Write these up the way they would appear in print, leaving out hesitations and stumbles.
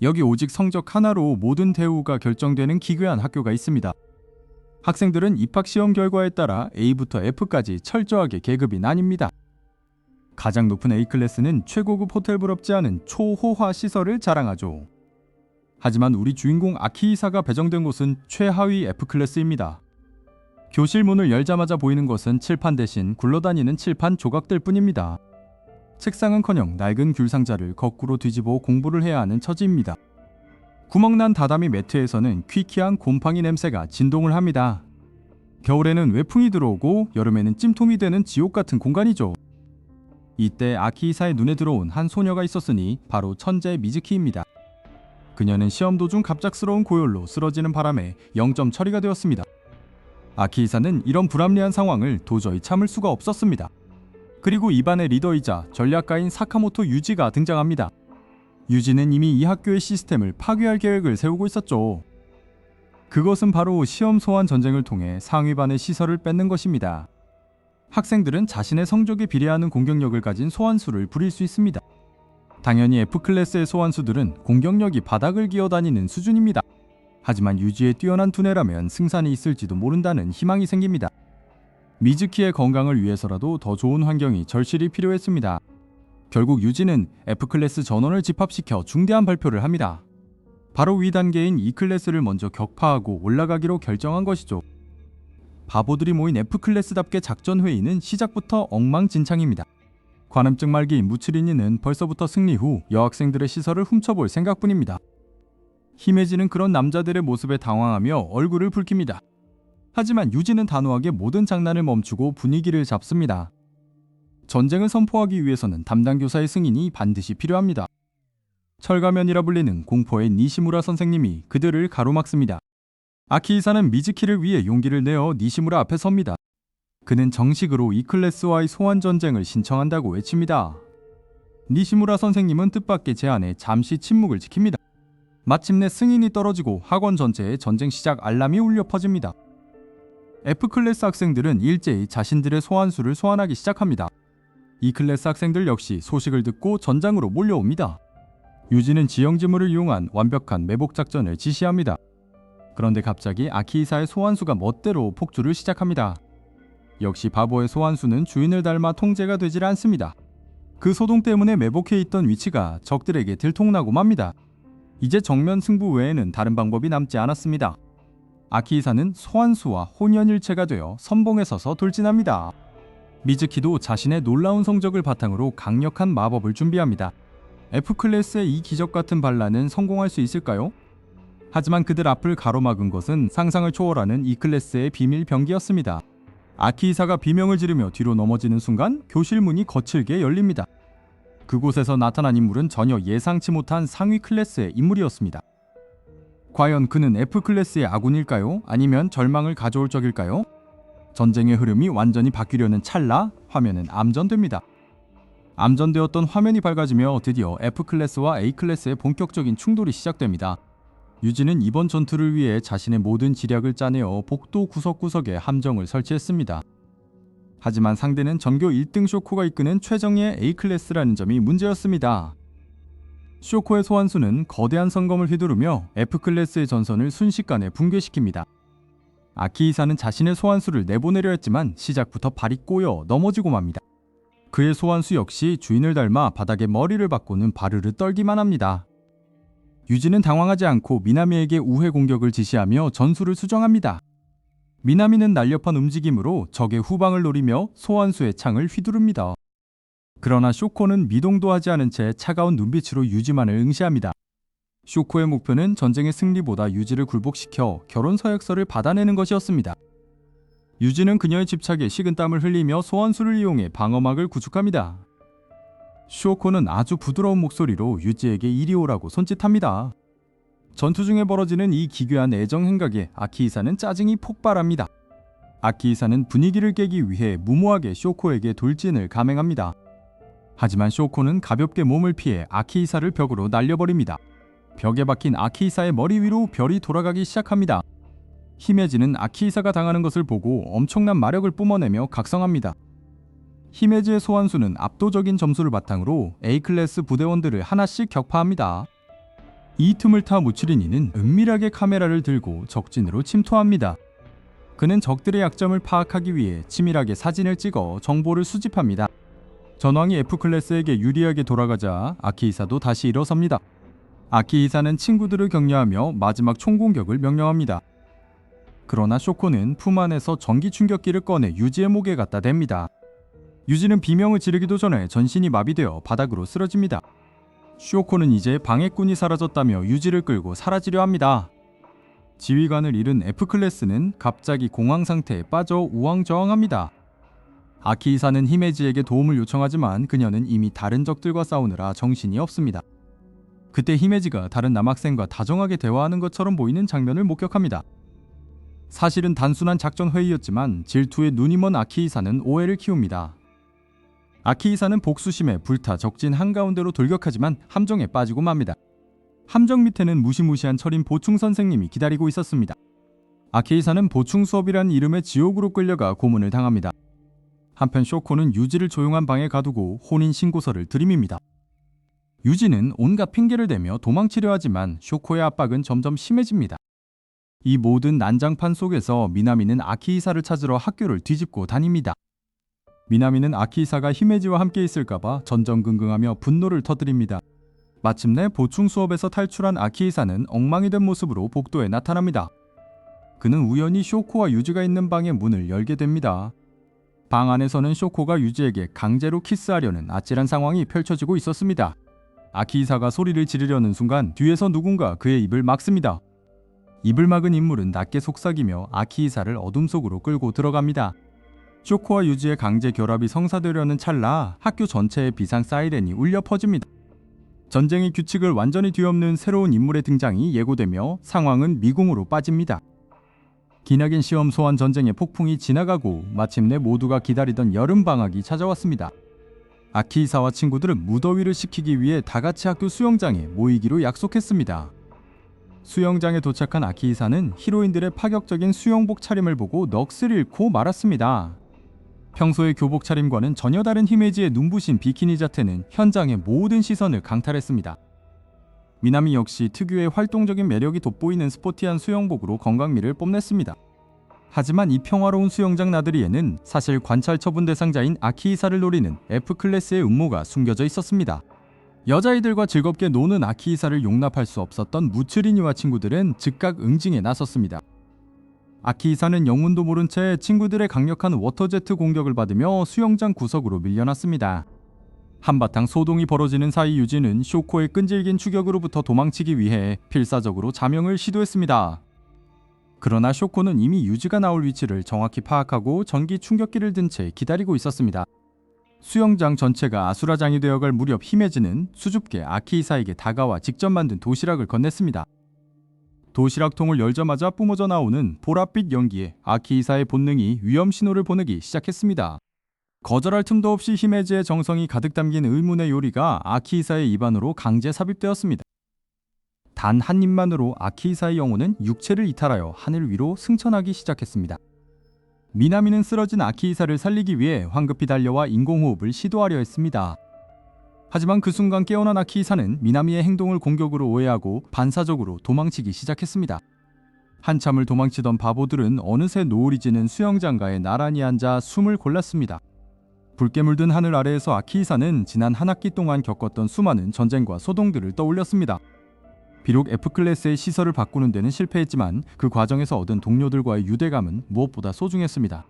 여기 오직 성적 하나로 모든 대우가 결정되는 기괴한 학교가 있습니다. 학생들은 입학시험 결과에 따라 A부터 F까지 철저하게 계급이 나뉩니다. 가장 높은 A클래스는 최고급 호텔 부럽지 않은 초호화 시설을 자랑하죠. 하지만 우리 주인공 아키히사가 배정된 곳은 최하위 F클래스입니다. 교실 문을 열자마자 보이는 것은 칠판 대신 굴러다니는 칠판 조각들 뿐입니다. 책상은커녕 낡은 귤상자를 거꾸로 뒤집어 공부를 해야 하는 처지입니다. 구멍난 다다미 매트에서는 퀴퀴한 곰팡이 냄새가 진동을 합니다. 겨울에는 외풍이 들어오고 여름에는 찜통이 되는 지옥 같은 공간이죠. 이때 아키히사의 눈에 들어온 한 소녀가 있었으니 바로 천재 미즈키입니다. 그녀는 시험 도중 갑작스러운 고열로 쓰러지는 바람에 0점 처리가 되었습니다. 아키히사는 이런 불합리한 상황을 도저히 참을 수가 없었습니다. 그리고 이 반의 리더이자 전략가인 사카모토 유지가 등장합니다. 유지는 이미 이 학교의 시스템을 파괴할 계획을 세우고 있었죠. 그것은 바로 시험 소환 전쟁을 통해 상위반의 시설을 뺏는 것입니다. 학생들은 자신의 성적에 비례하는 공격력을 가진 소환수를 부릴 수 있습니다. 당연히 F클래스의 소환수들은 공격력이 바닥을 기어다니는 수준입니다. 하지만 유지의 뛰어난 두뇌라면 승산이 있을지도 모른다는 희망이 생깁니다. 미즈키의 건강을 위해서라도 더 좋은 환경이 절실히 필요했습니다. 결국 유지는 F클래스 전원을 집합시켜 중대한 발표를 합니다. 바로 위 단계인 E클래스를 먼저 격파하고 올라가기로 결정한 것이죠. 바보들이 모인 F클래스답게 작전회의는 시작부터 엉망진창입니다. 관음증 말기인 무츠리니는 벌써부터 승리 후 여학생들의 시설을 훔쳐볼 생각뿐입니다. 힘해지는 그런 남자들의 모습에 당황하며 얼굴을 붉힙니다. 하지만 유지는 단호하게 모든 장난을 멈추고 분위기를 잡습니다. 전쟁을 선포하기 위해서는 담당 교사의 승인이 반드시 필요합니다. 철가면이라 불리는 공포의 니시무라 선생님이 그들을 가로막습니다. 아키히사는 미즈키를 위해 용기를 내어 니시무라 앞에 섭니다. 그는 정식으로 E클래스와의 소환 전쟁을 신청한다고 외칩니다. 니시무라 선생님은 뜻밖의 제안에 잠시 침묵을 지킵니다. 마침내 승인이 떨어지고 학원 전체에 전쟁 시작 알람이 울려 퍼집니다. F클래스 학생들은 일제히 자신들의 소환수를 소환하기 시작합니다. E클래스 학생들 역시 소식을 듣고 전장으로 몰려옵니다. 유지는 지형지물을 이용한 완벽한 매복 작전을 지시합니다. 그런데 갑자기 아키히사의 소환수가 멋대로 폭주를 시작합니다. 역시 바보의 소환수는 주인을 닮아 통제가 되질 않습니다. 그 소동 때문에 매복해 있던 위치가 적들에게 들통나고 맙니다. 이제 정면 승부 외에는 다른 방법이 남지 않았습니다. 아키히사는 소환수와 혼연일체가 되어 선봉에 서서 돌진합니다. 미즈키도 자신의 놀라운 성적을 바탕으로 강력한 마법을 준비합니다. F클래스의 이 기적같은 반란은 성공할 수 있을까요? 하지만 그들 앞을 가로막은 것은 상상을 초월하는 E클래스의 비밀 병기였습니다. 아키히사가 비명을 지르며 뒤로 넘어지는 순간 교실 문이 거칠게 열립니다. 그곳에서 나타난 인물은 전혀 예상치 못한 상위 클래스의 인물이었습니다. 과연 그는 F클래스의 아군일까요? 아니면 절망을 가져올 적일까요? 전쟁의 흐름이 완전히 바뀌려는 찰나 화면은 암전됩니다. 암전되었던 화면이 밝아지며 드디어 F클래스와 A클래스의 본격적인 충돌이 시작됩니다. 유지는 이번 전투를 위해 자신의 모든 지략을 짜내어 복도 구석구석에 함정을 설치했습니다. 하지만 상대는 전교 1등 쇼코가 이끄는 최정예의 A클래스라는 점이 문제였습니다. 쇼코의 소환수는 거대한 성검을 휘두르며 F클래스의 전선을 순식간에 붕괴시킵니다. 아키히사는 자신의 소환수를 내보내려 했지만 시작부터 발이 꼬여 넘어지고 맙니다. 그의 소환수 역시 주인을 닮아 바닥에 머리를 박고는 바르르 떨기만 합니다. 유지는 당황하지 않고 미나미에게 우회 공격을 지시하며 전술을 수정합니다. 미나미는 날렵한 움직임으로 적의 후방을 노리며 소환수의 창을 휘두릅니다. 그러나 쇼코는 미동도 하지 않은 채 차가운 눈빛으로 유지만을 응시합니다. 쇼코의 목표는 전쟁의 승리보다 유지를 굴복시켜 결혼 서약서를 받아내는 것이었습니다. 유지는 그녀의 집착에 식은땀을 흘리며 소환수를 이용해 방어막을 구축합니다. 쇼코는 아주 부드러운 목소리로 유지에게 이리 오라고 손짓합니다. 전투 중에 벌어지는 이 기괴한 애정 행각에 아키히사는 짜증이 폭발합니다. 아키히사는 분위기를 깨기 위해 무모하게 쇼코에게 돌진을 감행합니다. 하지만 쇼코는 가볍게 몸을 피해 아키히사를 벽으로 날려버립니다. 벽에 박힌 아키히사의 머리 위로 별이 돌아가기 시작합니다. 히메지는 아키히사가 당하는 것을 보고 엄청난 마력을 뿜어내며 각성합니다. 히메지의 소환수는 압도적인 점수를 바탕으로 A클래스 부대원들을 하나씩 격파합니다. 이 틈을 타 무츠리니는 은밀하게 카메라를 들고 적진으로 침투합니다. 그는 적들의 약점을 파악하기 위해 치밀하게 사진을 찍어 정보를 수집합니다. 전황이 F클래스에게 유리하게 돌아가자 아키히사도 다시 일어섭니다. 아키히사는 친구들을 격려하며 마지막 총공격을 명령합니다. 그러나 쇼코는 품 안에서 전기 충격기를 꺼내 유지의 목에 갖다 댑니다. 유지는 비명을 지르기도 전에 전신이 마비되어 바닥으로 쓰러집니다. 쇼코는 이제 방해꾼이 사라졌다며 유지를 끌고 사라지려 합니다. 지휘관을 잃은 F클래스는 갑자기 공황 상태에 빠져 우왕좌왕합니다. 아키히사는 히메지에게 도움을 요청하지만 그녀는 이미 다른 적들과 싸우느라 정신이 없습니다. 그때 히메지가 다른 남학생과 다정하게 대화하는 것처럼 보이는 장면을 목격합니다. 사실은 단순한 작전 회의였지만 질투에 눈이 먼 아키히사는 오해를 키웁니다. 아키히사는 복수심에 불타 적진 한가운데로 돌격하지만 함정에 빠지고 맙니다. 함정 밑에는 무시무시한 철인 보충 선생님이 기다리고 있었습니다. 아키히사는 보충 수업이란 이름의 지옥으로 끌려가 고문을 당합니다. 한편 쇼코는 유지를 조용한 방에 가두고 혼인 신고서를 들이밉니다. 유지는 온갖 핑계를 대며 도망치려 하지만 쇼코의 압박은 점점 심해집니다. 이 모든 난장판 속에서 미나미는 아키히사를 찾으러 학교를 뒤집고 다닙니다. 미나미는 아키히사가 히메지와 함께 있을까봐 전전긍긍하며 분노를 터뜨립니다. 마침내 보충 수업에서 탈출한 아키히사는 엉망이 된 모습으로 복도에 나타납니다. 그는 우연히 쇼코와 유지가 있는 방의 문을 열게 됩니다. 방 안에서는 쇼코가 유지에게 강제로 키스하려는 아찔한 상황이 펼쳐지고 있었습니다. 아키히사가 소리를 지르려는 순간 뒤에서 누군가 그의 입을 막습니다. 입을 막은 인물은 낮게 속삭이며 아키히사를 어둠 속으로 끌고 들어갑니다. 쇼코와 유지의 강제 결합이 성사되려는 찰나 학교 전체에 비상 사이렌이 울려 퍼집니다. 전쟁의 규칙을 완전히 뒤엎는 새로운 인물의 등장이 예고되며 상황은 미궁으로 빠집니다. 기나긴 시험 소환 전쟁의 폭풍이 지나가고 마침내 모두가 기다리던 여름방학이 찾아왔습니다. 아키히사와 친구들은 무더위를 식히기 위해 다같이 학교 수영장에 모이기로 약속했습니다. 수영장에 도착한 아키히사는 히로인들의 파격적인 수영복 차림을 보고 넋을 잃고 말았습니다. 평소의 교복 차림과는 전혀 다른 히메지의 눈부신 비키니 자태는 현장의 모든 시선을 강탈했습니다. 미나미 역시 특유의 활동적인 매력이 돋보이는 스포티한 수영복으로 건강미를 뽐냈습니다. 하지만 이 평화로운 수영장 나들이에는 사실 관찰 처분 대상자인 아키히사를 노리는 F클래스의 음모가 숨겨져 있었습니다. 여자아이들과 즐겁게 노는 아키히사를 용납할 수 없었던 무츠리니와 친구들은 즉각 응징에 나섰습니다. 아키히사는 영문도 모른 채 친구들의 강력한 워터제트 공격을 받으며 수영장 구석으로 밀려났습니다. 한바탕 소동이 벌어지는 사이 유지는 쇼코의 끈질긴 추격으로부터 도망치기 위해 필사적으로 자명을 시도했습니다. 그러나 쇼코는 이미 유지가 나올 위치를 정확히 파악하고 전기 충격기를 든 채 기다리고 있었습니다. 수영장 전체가 아수라장이 되어갈 무렵 히메지는 수줍게 아키히사에게 다가와 직접 만든 도시락을 건넸습니다. 도시락통을 열자마자 뿜어져 나오는 보랏빛 연기에 아키히사의 본능이 위험 신호를 보내기 시작했습니다. 거절할 틈도 없이 히메지의 정성이 가득 담긴 의문의 요리가 아키히사의 입안으로 강제 삽입되었습니다. 단 한 입만으로 아키히사의 영혼은 육체를 이탈하여 하늘 위로 승천하기 시작했습니다. 미나미는 쓰러진 아키히사를 살리기 위해 황급히 달려와 인공호흡을 시도하려 했습니다. 하지만 그 순간 깨어난 아키히사는 미나미의 행동을 공격으로 오해하고 반사적으로 도망치기 시작했습니다. 한참을 도망치던 바보들은 어느새 노을이 지는 수영장가에 나란히 앉아 숨을 골랐습니다. 붉게 물든 하늘 아래에서 아키히사는 지난 한 학기 동안 겪었던 수많은 전쟁과 소동들을 떠올렸습니다. 비록 F클래스의 시설을 바꾸는 데는 실패했지만 그 과정에서 얻은 동료들과의 유대감은 무엇보다 소중했습니다.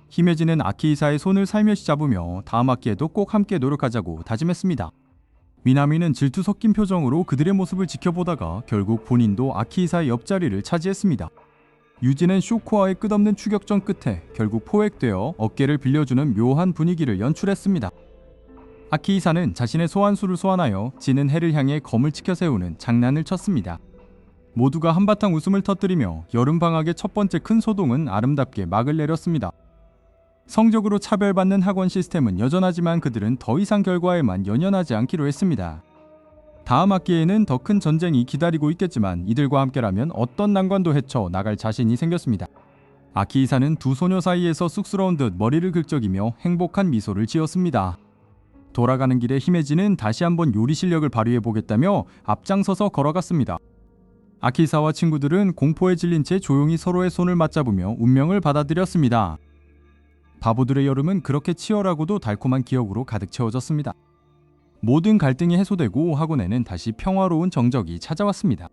히메지는 아키히사의 손을 살며시 잡으며 다음 학기에도 꼭 함께 노력하자고 다짐했습니다. 미나미는 질투 섞인 표정으로 그들의 모습을 지켜보다가 결국 본인도 아키히사의 옆자리를 차지했습니다. 유지는 쇼코와의 끝없는 추격전 끝에 결국 포획되어 어깨를 빌려주는 묘한 분위기를 연출했습니다. 아키히사는 자신의 소환수를 소환하여 지는 해를 향해 검을 치켜 세우는 장난을 쳤습니다. 모두가 한바탕 웃음을 터뜨리며 여름방학의 첫 번째 큰 소동은 아름답게 막을 내렸습니다. 성적으로 차별받는 학원 시스템은 여전하지만 그들은 더 이상 결과에만 연연하지 않기로 했습니다. 다음 학기에는 더 큰 전쟁이 기다리고 있겠지만 이들과 함께라면 어떤 난관도 헤쳐 나갈 자신이 생겼습니다. 아키히사는 두 소녀 사이에서 쑥스러운 듯 머리를 긁적이며 행복한 미소를 지었습니다. 돌아가는 길에 히메지는 다시 한번 요리 실력을 발휘해 보겠다며 앞장서서 걸어갔습니다. 아키히사와 친구들은 공포에 질린 채 조용히 서로의 손을 맞잡으며 운명을 받아들였습니다. 바보들의 여름은 그렇게 치열하고도 달콤한 기억으로 가득 채워졌습니다. 모든 갈등이 해소되고 학원에는 다시 평화로운 정적이 찾아왔습니다.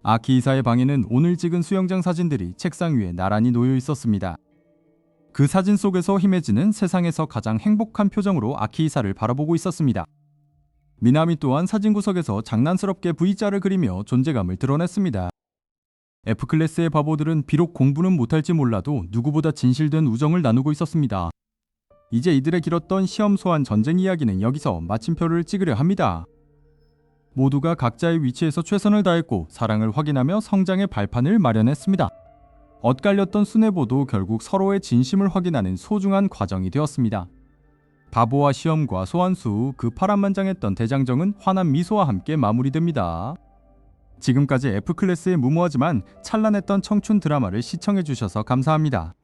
아키히사의 방에는 오늘 찍은 수영장 사진들이 책상 위에 나란히 놓여 있었습니다. 그 사진 속에서 히메지는 세상에서 가장 행복한 표정으로 아키히사를 바라보고 있었습니다. 미나미 또한 사진 구석에서 장난스럽게 V자를 그리며 존재감을 드러냈습니다. F클래스의 바보들은 비록 공부는 못할지 몰라도 누구보다 진실된 우정을 나누고 있었습니다. 이제 이들의 길었던 시험 소환 전쟁 이야기는 여기서 마침표를 찍으려 합니다. 모두가 각자의 위치에서 최선을 다했고 사랑을 확인하며 성장의 발판을 마련했습니다. 엇갈렸던 수뇌보도 결국 서로의 진심을 확인하는 소중한 과정이 되었습니다. 바보와 시험과 소환수, 그 파란만장했던 대장정은 환한 미소와 함께 마무리됩니다. 지금까지 F클래스의 무모하지만 찬란했던 청춘 드라마를 시청해주셔서 감사합니다.